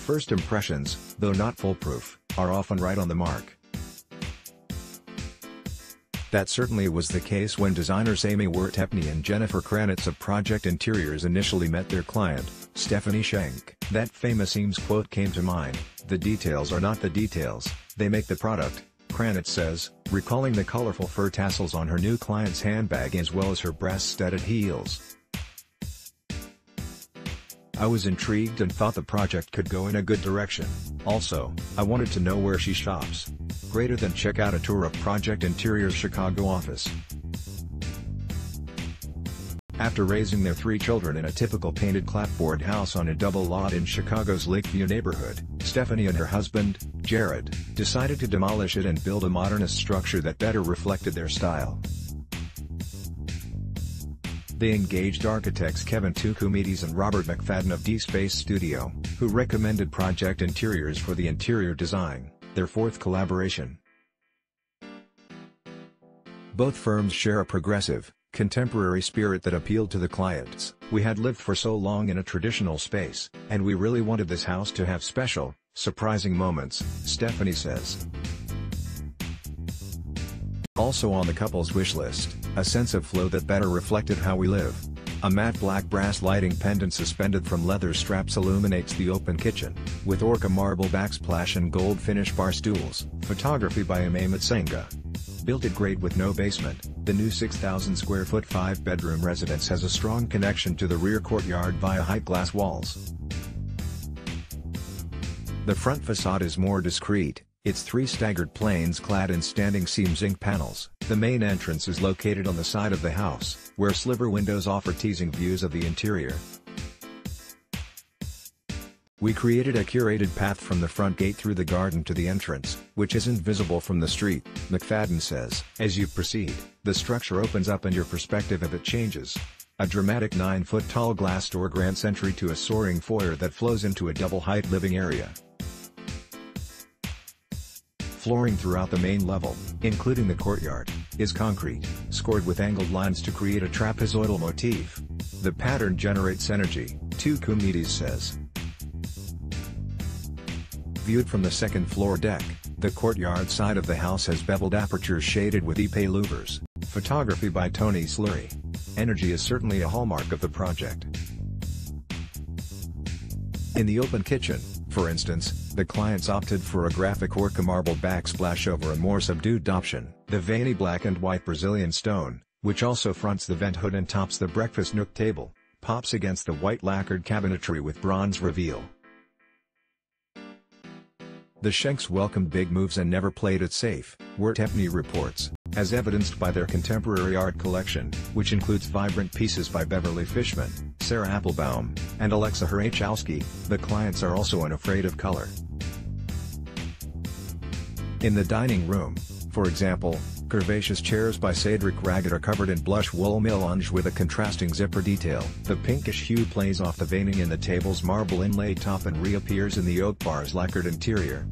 First impressions, though not foolproof, are often right on the mark. That certainly was the case when designers Amy Wertepny and Jennifer Kranitz of Project Interiors initially met their client, Stephanie Schenk. That famous Eames quote came to mind, "The details are not the details, they make the product," Kranitz says, recalling the colorful fur tassels on her new client's handbag as well as her brass-studded heels. "I was intrigued and thought the project could go in a good direction. Also, I wanted to know where she shops. Greater than check out a tour of Project Interior's Chicago office." After raising their 3 children in a typical painted clapboard house on a double lot in Chicago's Lakeview neighborhood, Stephanie and her husband, Jared, decided to demolish it and build a modernist structure that better reflected their style. They engaged architects Kevin Tukumides and Robert McFadden of dSpace Studio, who recommended Project Interiors for the interior design, their 4th collaboration. Both firms share a progressive, contemporary spirit that appealed to the clients. "We had lived for so long in a traditional space, and we really wanted this house to have special, surprising moments," Stephanie says. Also on the couple's wish list, a sense of flow that better reflected how we live. A matte black brass lighting pendant suspended from leather straps illuminates the open kitchen, with orca marble backsplash and gold finish bar stools. Photography by Ame Matsenga. Built at grade with no basement, the new 6,000 square foot 5-bedroom residence has a strong connection to the rear courtyard via high glass walls. The front facade is more discreet, its 3 staggered planes clad in standing seam zinc panels. The main entrance is located on the side of the house, where sliver windows offer teasing views of the interior. "We created a curated path from the front gate through the garden to the entrance, which isn't visible from the street," McFadden says. "As you proceed, the structure opens up and your perspective of it changes. A dramatic 9-foot-tall glass door grants entry to a soaring foyer that flows into a double-height living area. Flooring throughout the main level, including the courtyard, is concrete, scored with angled lines to create a trapezoidal motif. The pattern generates energy," Tukumides says. Viewed from the second-floor deck, the courtyard side of the house has beveled apertures shaded with épais louvers. Photography by Tony Slurry. Energy is certainly a hallmark of the project. In the open kitchen, for instance, the clients opted for a graphic orca marble backsplash over a more subdued option. The veiny black and white Brazilian stone, which also fronts the vent hood and tops the breakfast nook table, pops against the white lacquered cabinetry with bronze reveal. The Schenks welcomed big moves and never played it safe, Wertepny reports, as evidenced by their contemporary art collection, which includes vibrant pieces by Beverly Fishman, Sarah Applebaum, and Alexa Hrachowski. The clients are also unafraid of color. In the dining room, for example, curvaceous chairs by Cedric Raggett are covered in blush wool melange with a contrasting zipper detail. The pinkish hue plays off the veining in the table's marble inlaid top and reappears in the oak bar's lacquered interior.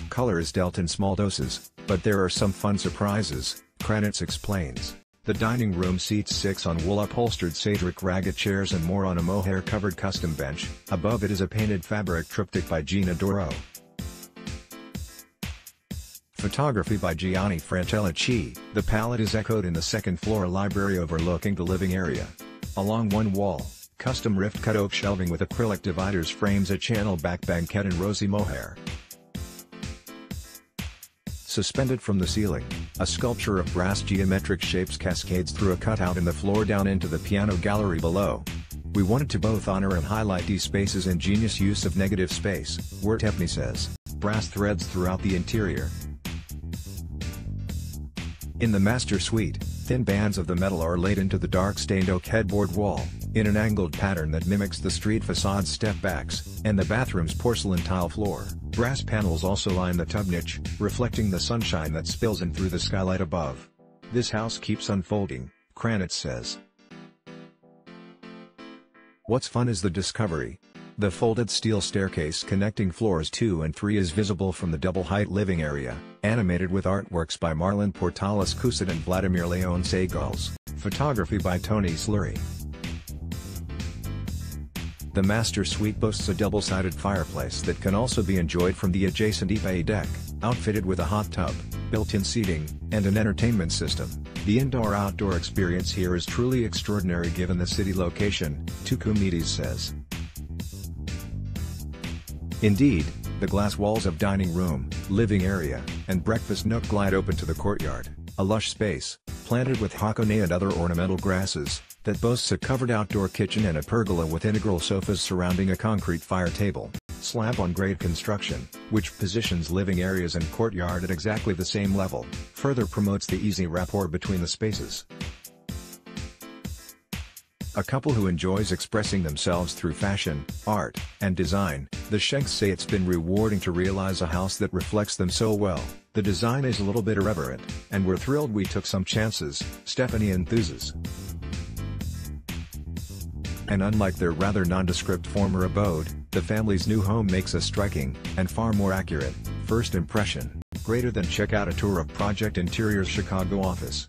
Color is dealt in small doses, but there are some fun surprises, Kranitz explains. The dining room seats 6 on wool-upholstered Cedric Raggett chairs and more on a mohair-covered custom bench. Above it is a painted fabric triptych by Gina Doro. Photography by Gianni Franchellicci. The palette is echoed in the second-floor library overlooking the living area. Along one wall, custom rift-cut oak shelving with acrylic dividers frames a channel back banquette in rosy mohair. Suspended from the ceiling, a sculpture of brass geometric shapes cascades through a cutout in the floor down into the piano gallery below. We wanted to both honor and highlight dSpace's ingenious use of negative space, Wertepny says. Brass threads throughout the interior. In the master suite, thin bands of the metal are laid into the dark stained oak headboard wall, in an angled pattern that mimics the street facade's step-backs, and the bathroom's porcelain tile floor. Brass panels also line the tub niche, reflecting the sunshine that spills in through the skylight above. This house keeps unfolding, Kranitz says. What's fun is the discovery. The folded steel staircase connecting floors 2 and 3 is visible from the double-height living area, animated with artworks by Marlon Portales Cusit and Vladimir Leon Sagals. Photography by Tony Slurry. The master suite boasts a double-sided fireplace that can also be enjoyed from the adjacent Ipe deck, outfitted with a hot tub, built-in seating, and an entertainment system. The indoor-outdoor experience here is truly extraordinary given the city location, Tukumides says. Indeed, the glass walls of dining room, living area, and breakfast nook glide open to the courtyard, a lush space, planted with hakone and other ornamental grasses, that boasts a covered outdoor kitchen and a pergola with integral sofas surrounding a concrete fire table, slab-on-grade construction, which positions living areas and courtyard at exactly the same level, further promotes the easy rapport between the spaces. A couple who enjoys expressing themselves through fashion, art, and design, the Schenks say it's been rewarding to realize a house that reflects them so well. The design is a little bit irreverent, and we're thrilled we took some chances, Stephanie enthuses. And unlike their rather nondescript former abode, the family's new home makes a striking, and far more accurate, first impression. Greater than check out a tour of Project Interior's Chicago office.